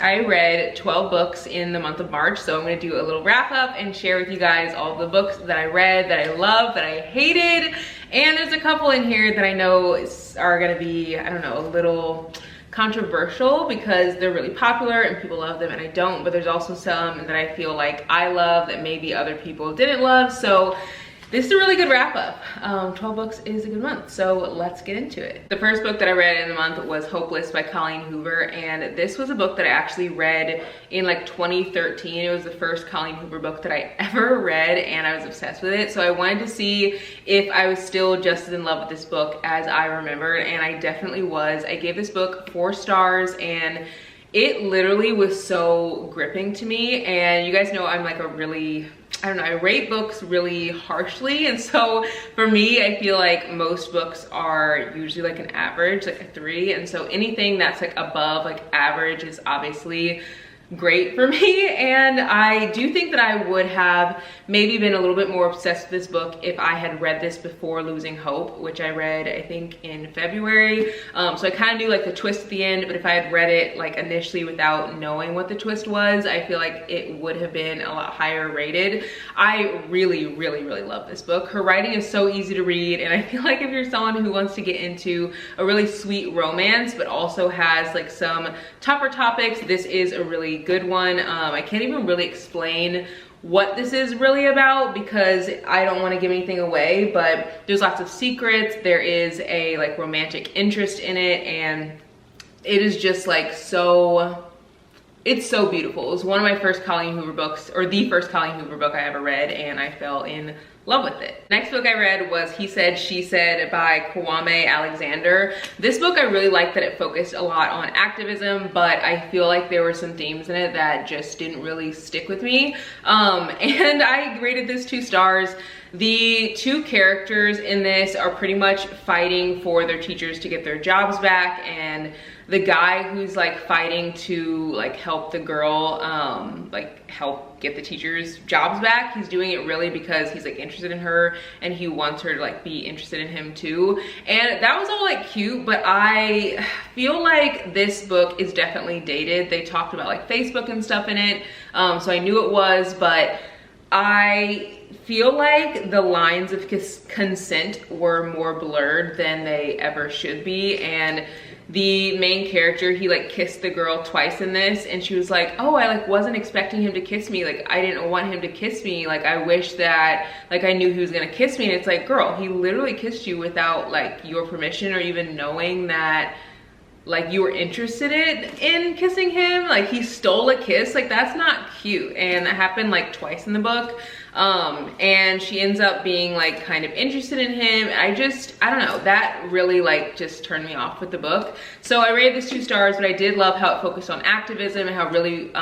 I read 12 books in the month of March, so I'm gonna do a little wrap up and share with you guys all the books that I read, that I love, that I hated, and there's a couple in here that I know are gonna be, I don't know, a little controversial because they're really popular and people love them and I don't, but there's also some that I feel like I love that maybe other people didn't love, so this is a really good wrap up. 12 books is a good month, so let's get into it. The first book that I read in the month was Hopeless by Colleen Hoover, and this was a book that I actually read in like 2013. It was the first Colleen Hoover book that I ever read, and I was obsessed with it. So I wanted to see if I was still just as in love with this book as I remembered, and I definitely was. I gave this book 4 stars, and it literally was so gripping to me. And you guys know I'm like a really, I don't know, I rate books really harshly, and so for me I feel like most books are usually like an average, like a 3, and so anything that's like above like average is obviously great for me. And I do think that I would have maybe been a little bit more obsessed with this book if I had read this before Losing Hope, which I read I think in February. So I kind of knew like the twist at the end, but if I had read it like initially without knowing what the twist was, I feel like it would have been a lot higher rated. I really love this book. Her writing is so easy to read, and I feel like if you're someone who wants to get into a really sweet romance but also has like some tougher topics, this is a really good one. I can't even really explain what this is really about because I don't want to give anything away, but there's lots of secrets. There is a like romantic interest in it, and it is just like so, it's so beautiful. It was one of my first Colleen Hoover books, or the first Colleen Hoover book I ever read, and I fell in love with it. Next book I read was He Said, She Said by Kwame Alexander. This book I really liked that it focused a lot on activism, but I feel like there were some themes in it that just didn't really stick with me. And I rated this 2 stars. The 2 characters in this are pretty much fighting for their teachers to get their jobs back, and the guy who's like fighting to like help the girl like help get the teachers jobs back, he's doing it really because he's like interested in her and he wants her to like be interested in him too. And that was all like cute, but I feel like this book is definitely dated. They talked about like Facebook and stuff in it, so I knew it was, but I feel like the lines of consent were more blurred than they ever should be. And the main character, he like kissed the girl twice in this, and she was like, oh, I like wasn't expecting him to kiss me, like I didn't want him to kiss me, like I wish that like I knew he was gonna kiss me. And it's like, girl, he literally kissed you without like your permission or even knowing that like you were interested in kissing him. Like he stole a kiss, like that's not cute. And that happened like twice in the book. And she ends up being like kind of interested in him. I don't know, that really like just turned me off with the book. So I rated this 2 stars, but I did love how it focused on activism and how really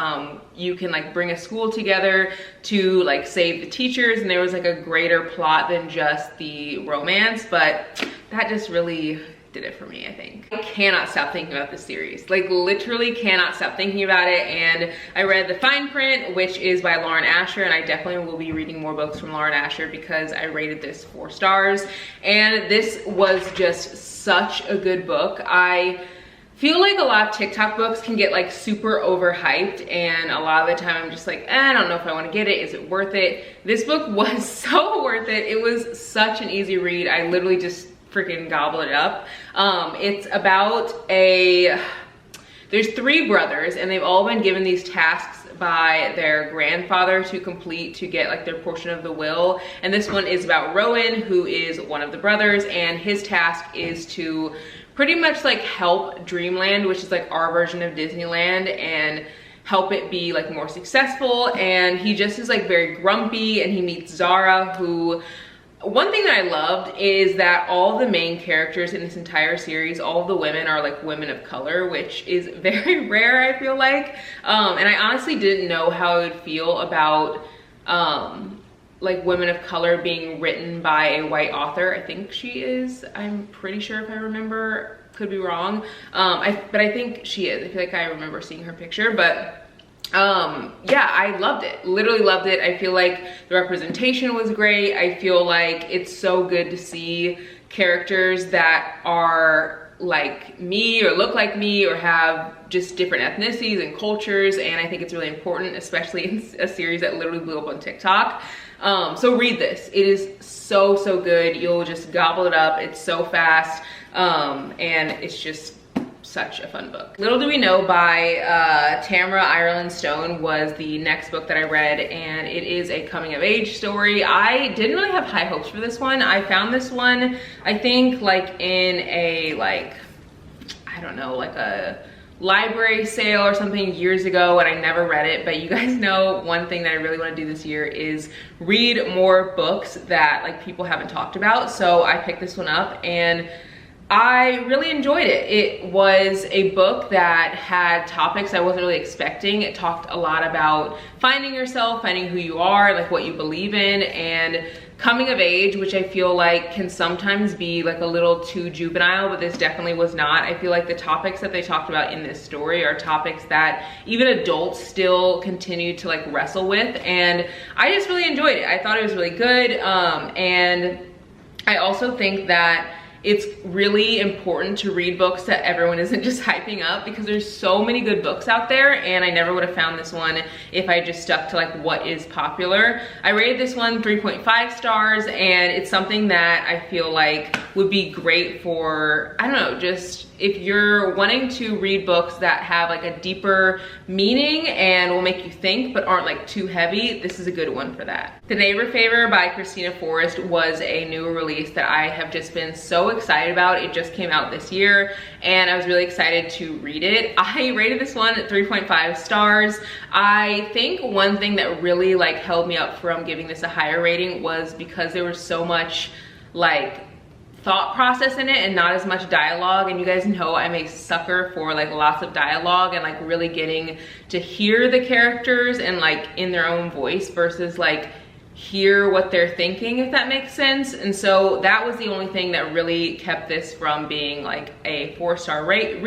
you can like bring a school together to like save the teachers, and there was like a greater plot than just the romance, but that just really did it for me, I think. I cannot stop thinking about this series, like literally cannot stop thinking about it. And I read The Fine Print, which is by Lauren Asher, and I definitely will be reading more books from Lauren Asher because I rated this 4 stars, and this was just such a good book. I feel like a lot of TikTok books can get like super overhyped, and a lot of the time I'm just like, I don't know if I want to get it. Is it worth it? This book was so worth it. It was such an easy read. I literally just freaking gobble it up. It's about there's 3 brothers, and they've all been given these tasks by their grandfather to complete to get like their portion of the will. And this one is about Rowan, who is one of the brothers, and his task is to pretty much like help Dreamland, which is like our version of Disneyland, and help it be like more successful. And he just is like very grumpy, and he meets Zara, who, one thing that I loved is that all the main characters in this entire series, all of the women are like women of color, which is very rare, I feel like. And I honestly didn't know how I would feel about like women of color being written by a white author. I think she is, I'm pretty sure if I remember, could be wrong. But I think she is. I feel like I remember seeing her picture, but yeah, I loved it, literally loved it. I feel like the representation was great. I feel like it's so good to see characters that are like me or look like me or have just different ethnicities and cultures, and I think it's really important, especially in a series that literally blew up on TikTok. So read this. It is so, so good. You'll just gobble it up. It's so fast, and it's just such a fun book. Little Do We Know by Tamara Ireland Stone was the next book that I read, and it is a coming of age story. I didn't really have high hopes for this one. I found this one, I think, like in a, like, I don't know, like a library sale or something years ago, and I never read it. But you guys know one thing that I really want to do this year is read more books that like people haven't talked about. So I picked this one up and I really enjoyed it. It was a book that had topics I wasn't really expecting. It talked a lot about finding yourself, finding who you are, like what you believe in, and coming of age, which I feel like can sometimes be like a little too juvenile, but this definitely was not. I feel like the topics that they talked about in this story are topics that even adults still continue to like wrestle with, and I just really enjoyed it. I thought it was really good, and I also think that it's really important to read books that everyone isn't just hyping up, because there's so many good books out there, and I never would have found this one if I just stuck to like what is popular. I rated this one 3.5 stars, and it's something that I feel like would be great for, I don't know, just if you're wanting to read books that have like a deeper meaning and will make you think but aren't like too heavy, this is a good one for that. The Neighbor Favor by Christina Forrest was a new release that I have just been so excited about. It just came out this year and I was really excited to read it. I rated this one at 3.5 stars. I think one thing that really like held me up from giving this a higher rating was because there was so much like thought process in it and not as much dialogue, and you guys know I'm a sucker for like lots of dialogue and like really getting to hear the characters and like in their own voice versus like hear what they're thinking, if that makes sense. And so that was the only thing that really kept this from being like a 4-star read.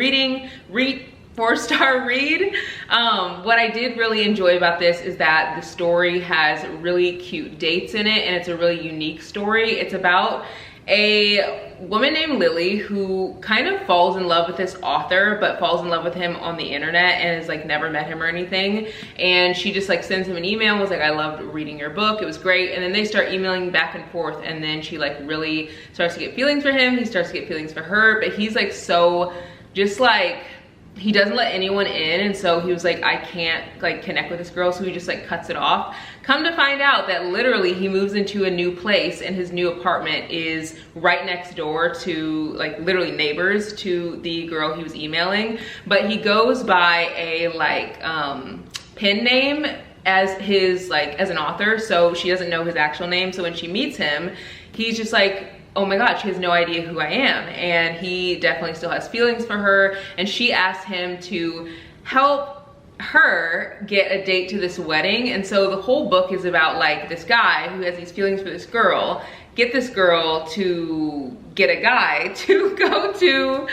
What I did really enjoy about this is that the story has really cute dates in it, and it's a really unique story. It's about a woman named Lily who kind of falls in love with this author, but falls in love with him on the internet and has like never met him or anything. And she just like sends him an email and was like, I loved reading your book, it was great. And then they start emailing back and forth, and then she like really starts to get feelings for him, he starts to get feelings for her, but he's like so just like, he doesn't let anyone in, and so he was like, I can't like connect with this girl, so he just like cuts it off. Come to find out that literally he moves into a new place, and his new apartment is right next door to, like, literally neighbors to the girl he was emailing. But he goes by a like pen name as his like as an author, so she doesn't know his actual name. So when she meets him, he's just like, oh my god, she has no idea who I am. And he definitely still has feelings for her, and she asked him to help her get a date to this wedding. And so the whole book is about like this guy who has these feelings for this girl, get this girl to get a guy to go to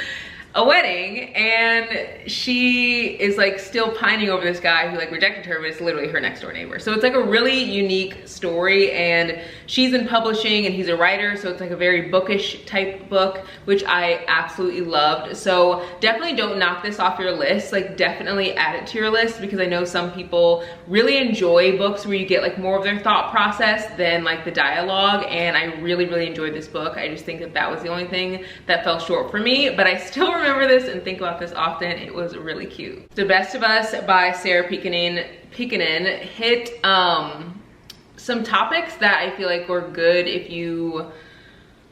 a wedding, and she is like still pining over this guy who like rejected her, but it's literally her next door neighbor. So it's like a really unique story, and she's in publishing and he's a writer, so it's like a very bookish type book, which I absolutely loved. So definitely don't knock this off your list, like definitely add it to your list, because I know some people really enjoy books where you get like more of their thought process than like the dialogue, and I really enjoyed this book. I just think that that was the only thing that fell short for me, but I still remember this and think about this often. It was really cute. The Best of Us by Sarah Pekkanen hit some topics that I feel like were good if you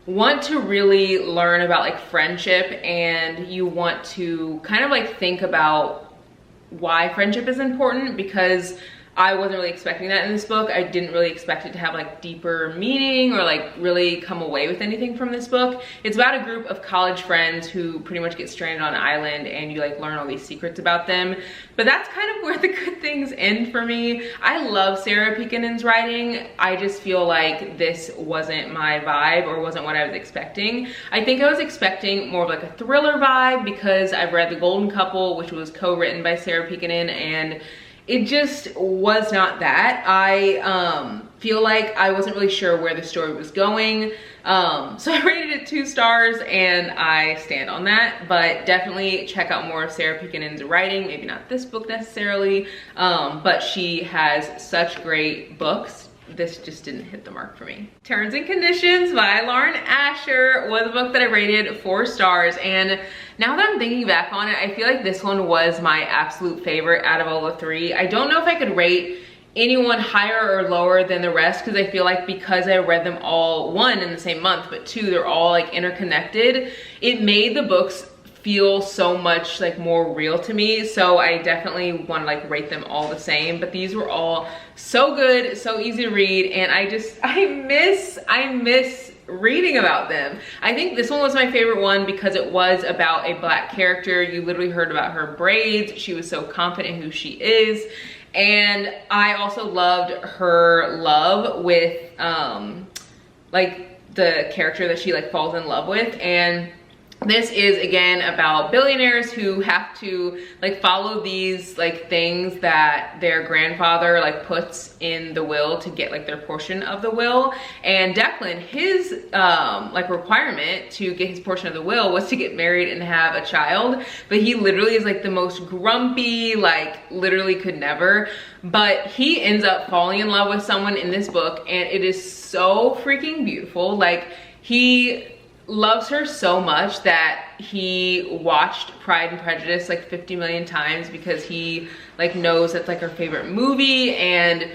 want to really learn about like friendship, and you want to kind of like think about why friendship is important, because I wasn't really expecting that in this book. I didn't really expect it to have like deeper meaning or like really come away with anything from this book. It's about a group of college friends who pretty much get stranded on an island, and you like learn all these secrets about them. But that's kind of where the good things end for me. I love Sarah Pekkanen's writing. I just feel like this wasn't my vibe, or wasn't what I was expecting. I think I was expecting more of like a thriller vibe, because I've read The Golden Couple, which was co-written by Sarah Pekkanen, and it just was not that. I feel like I wasn't really sure where the story was going. So I rated it 2 stars and I stand on that, but definitely check out more of Sarah Pinkenon's writing. Maybe not this book necessarily, but she has such great books. This just didn't hit the mark for me. Terms and Conditions by Lauren Asher was a book that I rated 4 stars, and now that I'm thinking back on it, I feel like this one was my absolute favorite out of all the 3. I don't know if I could rate anyone higher or lower than the rest, because I feel like because I read them all, 1, in the same month, but 2, they're all like interconnected, it made the books feel so much like more real to me. So I definitely want to like rate them all the same, but these were all so good, so easy to read, and I miss reading about them. I think this one was my favorite one because it was about a Black character. You literally heard about her braids. She was so confident in who she is. And I also loved her love with like the character that she like falls in love with. And this is again about billionaires who have to like follow these like things that their grandfather like puts in the will to get like their portion of the will. And Declan, his like requirement to get his portion of the will was to get married and have a child, but he literally is like the most grumpy, like literally could never. But he ends up falling in love with someone in this book, and it is so freaking beautiful. Like, he loves her so much that he watched Pride and Prejudice like 50 million times because he like knows that's like her favorite movie. And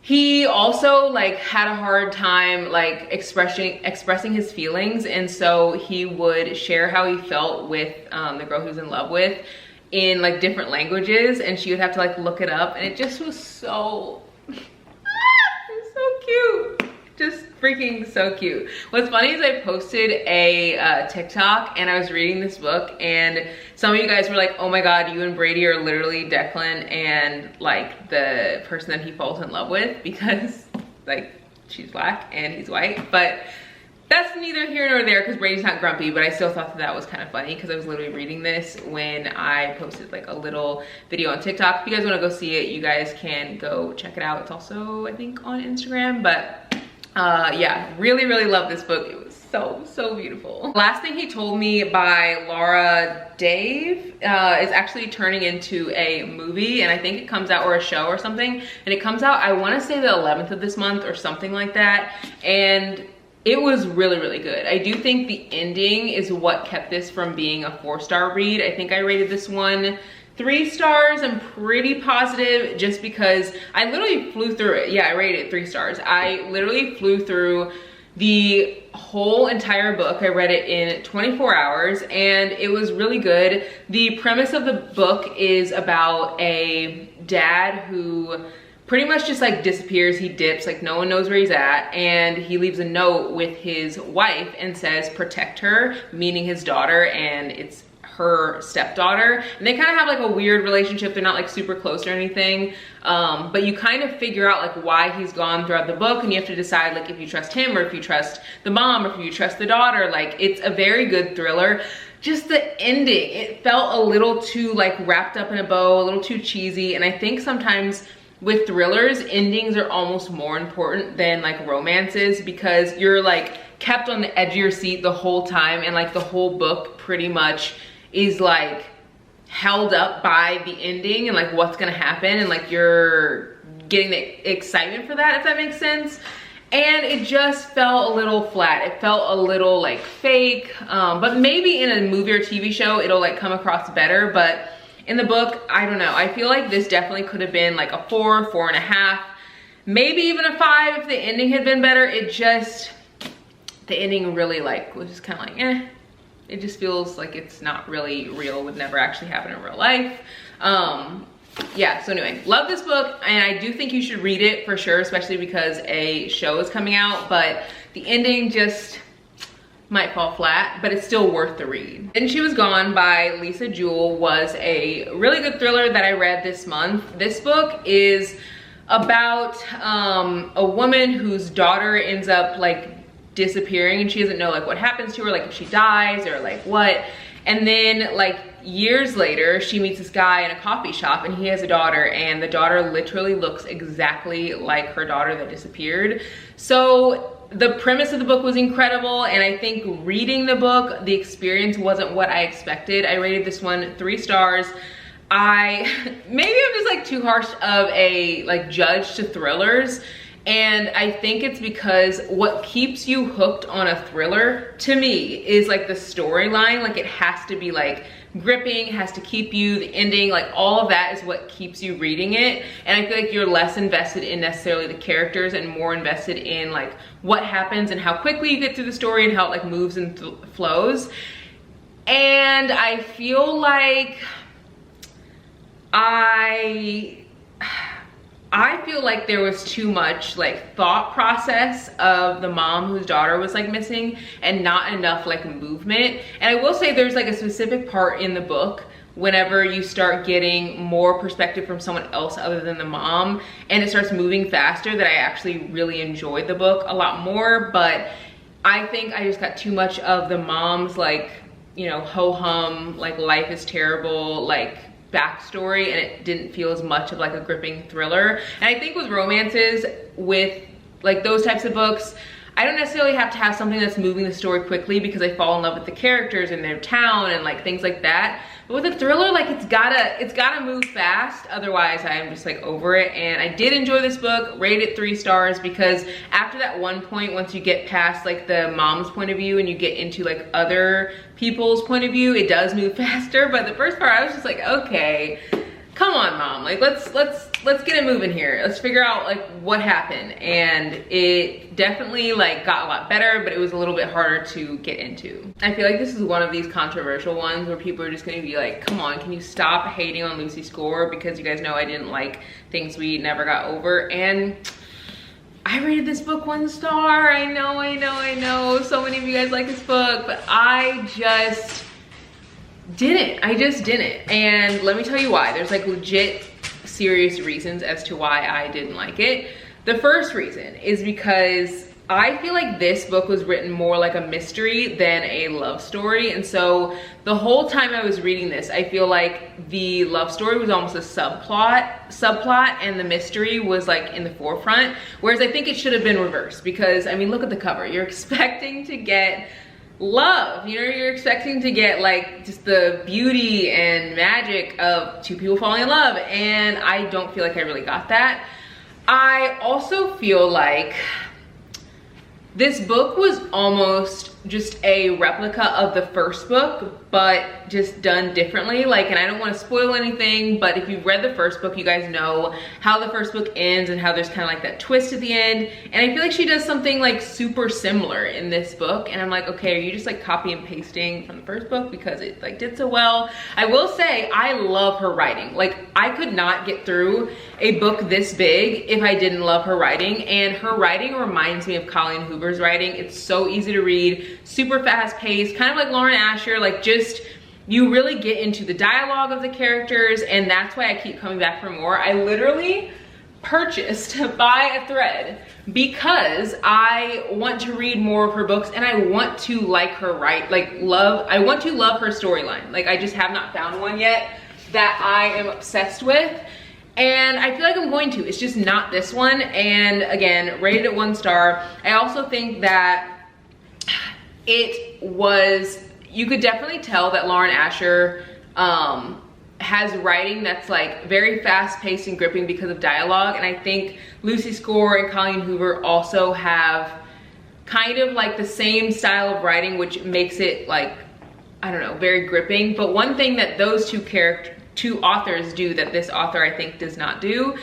he also like had a hard time like expressing his feelings, and so he would share how he felt with the girl he was in love with in like different languages, and she would have to like look it up, and it just was so it was so cute. Just freaking so cute. What's funny is I posted a TikTok, and I was reading this book, and some of you guys were like, oh my god, you and Brady are literally Declan and like the person that he falls in love with, because like she's Black and he's white. But that's neither here nor there because Brady's not grumpy, but I still thought that that was kind of funny because I was literally reading this when I posted like a little video on TikTok. If you guys want to go see it, you guys can go check it out. It's also, I think, on Instagram. But yeah, really love this book. It was so beautiful. Last Thing He Told Me by Laura Dave is actually turning into a movie, and I think it comes out, or a show or something, and it comes out, I want to say the 11th of this month or something like that. And it was really good. I do think the ending is what kept this from being a 4-star read. I think I rated this one 3 stars. I'm pretty positive, just because I literally flew through it. Yeah, I rated it 3 stars. I literally flew through the whole entire book. I read it in 24 hours, and it was really good. The premise of the book is about a dad who pretty much just like disappears. He dips, like no one knows where he's at, and he leaves a note with his wife and says protect her, meaning his daughter, and it's her stepdaughter. And they kind of have like a weird relationship. They're not like super close or anything, but you kind of figure out like why he's gone throughout the book, and you have to decide like if you trust him or if you trust the mom or if you trust the daughter. Like, it's a very good thriller. Just the ending, it felt a little too like wrapped up in a bow, a little too cheesy. And I think sometimes with thrillers, endings are almost more important than like romances, because you're like kept on the edge of your seat the whole time, and like the whole book pretty much is like held up by the ending and like what's gonna happen, and like you're getting the excitement for that, if that makes sense. And it just felt a little flat. It felt a little like fake, but maybe in a movie or TV show it'll like come across better. But in the book, I don't know. I feel like this definitely could have been like a 4, 4.5, maybe even a 5 if the ending had been better. It just, the ending really like was just kind of like, eh. It just feels like it's not really real, would never actually happen in real life. Yeah, so anyway, love this book, and I do think you should read it for sure, especially because a show is coming out, but the ending just might fall flat, but it's still worth the read. And She Was Gone by Lisa Jewell was a really good thriller that I read this month. This book is about a woman whose daughter ends up like disappearing, and she doesn't know like what happens to her, like if she dies or like what. And then like years later, she meets this guy in a coffee shop and he has a daughter, and the daughter literally looks exactly like her daughter that disappeared. So the premise of the book was incredible, and I think reading the book, the experience wasn't what I expected. I rated this one 3 stars. Maybe I'm just like too harsh of a like judge to thrillers. And I think it's because what keeps you hooked on a thriller, to me, is like the storyline. Like it has to be like gripping, it has to keep you, the ending, like all of that is what keeps you reading it. And I feel like you're less invested in necessarily the characters and more invested in like what happens and how quickly you get through the story and how it like moves and flows. And I feel like I feel like there was too much like thought process of the mom whose daughter was like missing and not enough like movement. And I will say there's like a specific part in the book whenever you start getting more perspective from someone else other than the mom and it starts moving faster that I actually really enjoyed the book a lot more. But I think I just got too much of the mom's like, you know, ho-hum, like life is terrible, like backstory, and it didn't feel as much of like a gripping thriller. And I think with romances, with like those types of books, I don't necessarily have to have something that's moving the story quickly because I fall in love with the characters and their town and like things like that. But with a thriller, like it's gotta move fast, otherwise I am just like over it. And I did enjoy this book, rated it 3 stars, because after that one point, once you get past like the mom's point of view and you get into like other people's point of view, it does move faster. But the first part I was just like, okay, come on mom, like let's get it moving here, let's figure out like what happened. And it definitely like got a lot better, but it was a little bit harder to get into. I feel like this is one of these controversial ones where people are just gonna be like, come on, can you stop hating on Lucy's score, because you guys know I didn't like Things We Never Got Over. And I rated this book 1 star. I know so many of you guys like this book, but I just didn't. And let me tell you why. There's like legit serious reasons as to why I didn't like it. The first reason is because I feel like this book was written more like a mystery than a love story. And so the whole time I was reading this, I feel like the love story was almost a subplot and the mystery was like in the forefront. Whereas I think it should have been reversed, because I mean, look at the cover. You're expecting to get love, you know, you're expecting to get like just the beauty and magic of 2 people falling in love, and I don't feel like I really got that. I also feel like this book was almost just a replica of the first book, but just done differently. Like, and I don't want to spoil anything, but if you've read the first book, you guys know how the first book ends and how there's kind of like that twist at the end. And I feel like she does something like super similar in this book. And I'm like, okay, are you just like copy and pasting from the first book because it like did so well? I will say I love her writing. Like, I could not get through a book this big if I didn't love her writing. And her writing reminds me of Colleen Hoover's writing. It's so easy to read, super fast paced, kind of like Lauren Asher. Like, just, you really get into the dialogue of the characters, and that's why I keep coming back for more. I literally purchased Buy a Thread because I want to read more of her books, and I want to like her I want to love her storyline. Like, I just have not found one yet that I am obsessed with, and I feel like I'm going to. It's just not this one. And again, rated at 1 star. I also think that it was, you could definitely tell that Lauren Asher has writing that's like very fast paced and gripping because of dialogue. And I think Lucy Score and Colleen Hoover also have kind of like the same style of writing, which makes it like, I don't know, very gripping. But one thing that those two authors do that this author I think does not do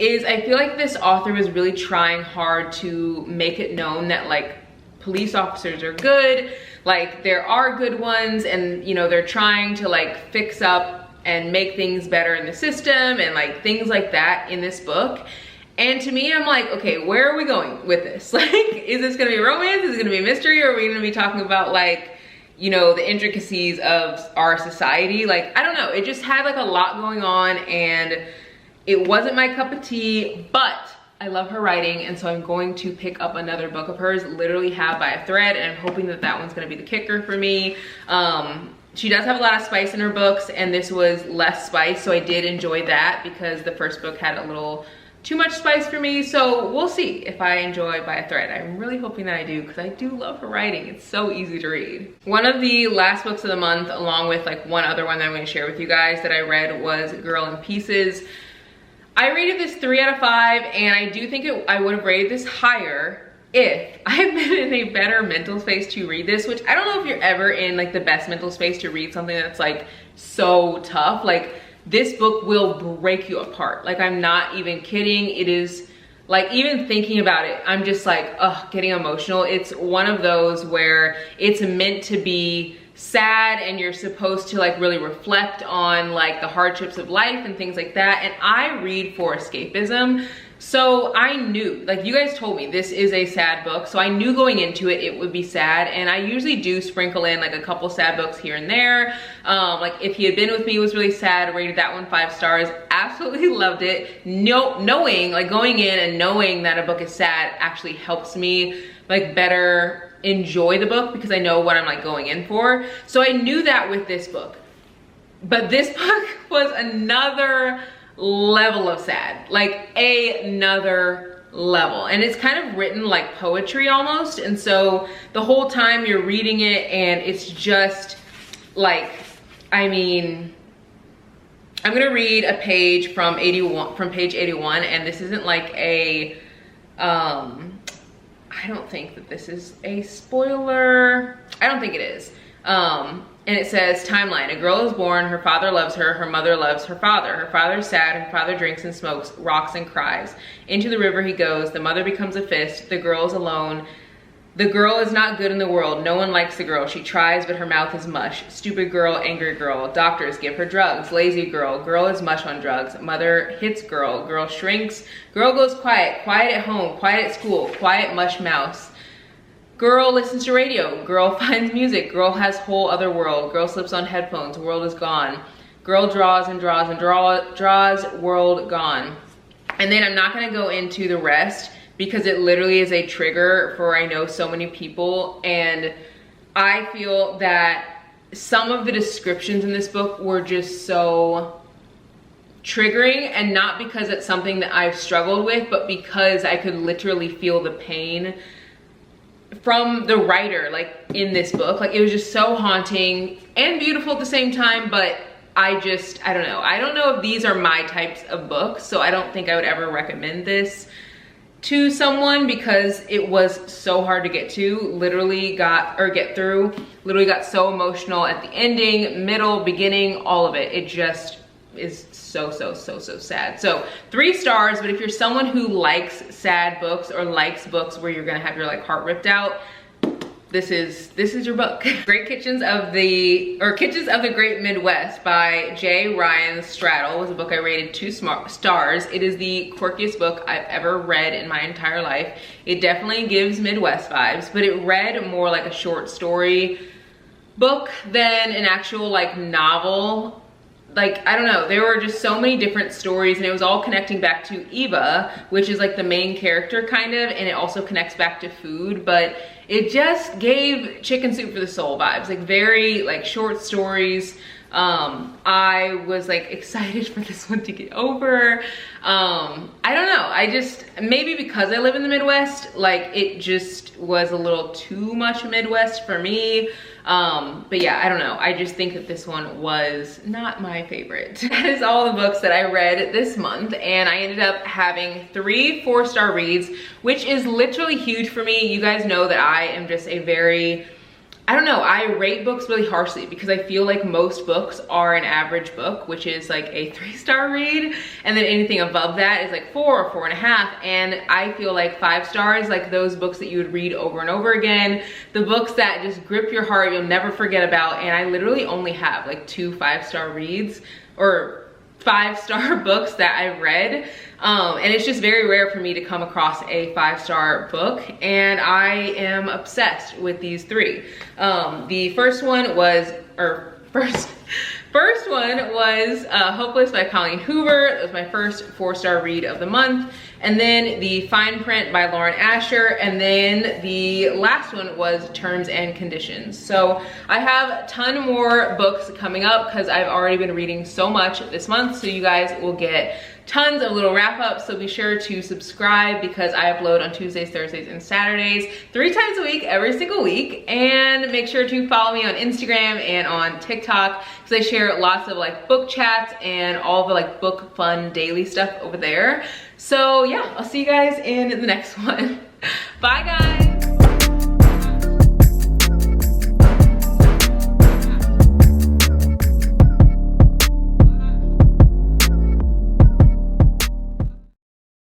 is I feel like this author was really trying hard to make it known that like police officers are good, like there are good ones, and you know, they're trying to like fix up and make things better in the system and like things like that in this book. And to me, I'm like, okay, where are we going with this? Like, is this gonna be romance? Is it gonna be a mystery? Or are we gonna be talking about like, you know, the intricacies of our society? Like, I don't know, it just had like a lot going on, and it wasn't my cup of tea, but I love her writing, and so I'm going to pick up another book of hers, literally have Buy a Thread, and I'm hoping that that one's gonna be the kicker for me. she does have a lot of spice in her books, and this was less spice, so I did enjoy that because the first book had a little too much spice for me. So we'll see if I enjoy By a Thread. I'm really hoping that I do, because I do love her writing. It's so easy to read. One of the last books of the month, along with like one other one that I'm going to share with you guys that I read, was Girl in Pieces. I rated this 3 out of 5, and I do think I would have rated this higher if I had been in a better mental space to read this, which I don't know if you're ever in like the best mental space to read something that's like so tough. Like, this book will break you apart. Like, I'm not even kidding. It is like, even thinking about it, I'm just like, ugh, getting emotional. It's one of those where it's meant to be sad and you're supposed to like really reflect on like the hardships of life and things like that. And I read for escapism. So I knew, like, you guys told me this is a sad book, so I knew going into it, it would be sad. And I usually do sprinkle in like a couple sad books here and there. Like If He Had Been With Me was really sad, rated that one 5 stars, absolutely loved it. Knowing, like going in and knowing that a book is sad actually helps me like better enjoy the book, because I know what I'm like going in for. So I knew that with this book. But this book was another level of sad, like another level, and it's kind of written like poetry almost. And so the whole time you're reading it, and it's just like, I mean, I'm gonna read a page from page 81, and this isn't like a I don't think that this is a spoiler. I don't think it is. And it says, timeline, a girl is born, her father loves her mother loves her father. Her father's sad, her father drinks and smokes, rocks and cries. Into the river he goes, the mother becomes a fist, the girl is alone. The girl is not good in the world, no one likes the girl. She tries, but her mouth is mush. Stupid girl, angry girl, doctors give her drugs. Lazy girl, girl is mush on drugs. Mother hits girl, girl shrinks. Girl goes quiet, quiet at home, quiet at school, quiet mush mouse. Girl listens to radio, girl finds music, girl has whole other world, girl slips on headphones, world is gone. Girl draws and draws and draws, world gone. And then I'm not gonna go into the rest because it literally is a trigger for, I know, so many people. And I feel that some of the descriptions in this book were just so triggering, and not because it's something that I've struggled with, but because I could literally feel the pain from the writer, like in this book. Like, it was just so haunting and beautiful at the same time. But I don't know. I don't know if these are my types of books, so I don't think I would ever recommend this to someone, because it was so hard to get through. Literally got so emotional at the ending, middle, beginning, all of it. It just is so sad. So 3 stars. But if you're someone who likes sad books or likes books where you're gonna have your like heart ripped out, this is your book. Kitchens of the Great Midwest by J. Ryan Straddle was a book I rated 2 stars. It is the quirkiest book I've ever read in my entire life. It definitely gives Midwest vibes, but it read more like a short story book than an actual like novel. Like, I don't know, there were just so many different stories, and it was all connecting back to Eva, which is like the main character kind of, and it also connects back to food. But it just gave Chicken Soup for the Soul vibes, like very like short stories. I was like excited for this one to get over. I don't know, maybe because I live in the Midwest, like it just was a little too much Midwest for me. But yeah, I don't know. I just think that this one was not my favorite. That is all the books that I read this month, and I ended up having 3 4-star reads, which is literally huge for me. You guys know that I am just a very, I don't know, I rate books really harshly because I feel like most books are an average book, which is like a 3-star read, and then anything above that is like 4 or 4.5. And I feel like 5 stars, like those books that you would read over and over again, the books that just grip your heart, you'll never forget about. And I literally only have like 2 5-star reads, or 5-star books that I've read. And it's just very rare for me to come across a 5-star book, and I am obsessed with these 3. The first one was, First one was Hopeless by Colleen Hoover. That was my first 4-star read of the month. And then The Fine Print by Lauren Asher. And then the last one was Terms and Conditions. So I have a ton more books coming up because I've already been reading so much this month. So you guys will get tons of little wrap-ups, so be sure to subscribe because I upload on Tuesdays, Thursdays, and Saturdays 3 times a week, every single week. And make sure to follow me on Instagram and on TikTok because I share lots of like book chats and all the like book fun daily stuff over there. So yeah, I'll see you guys in the next one. Bye guys.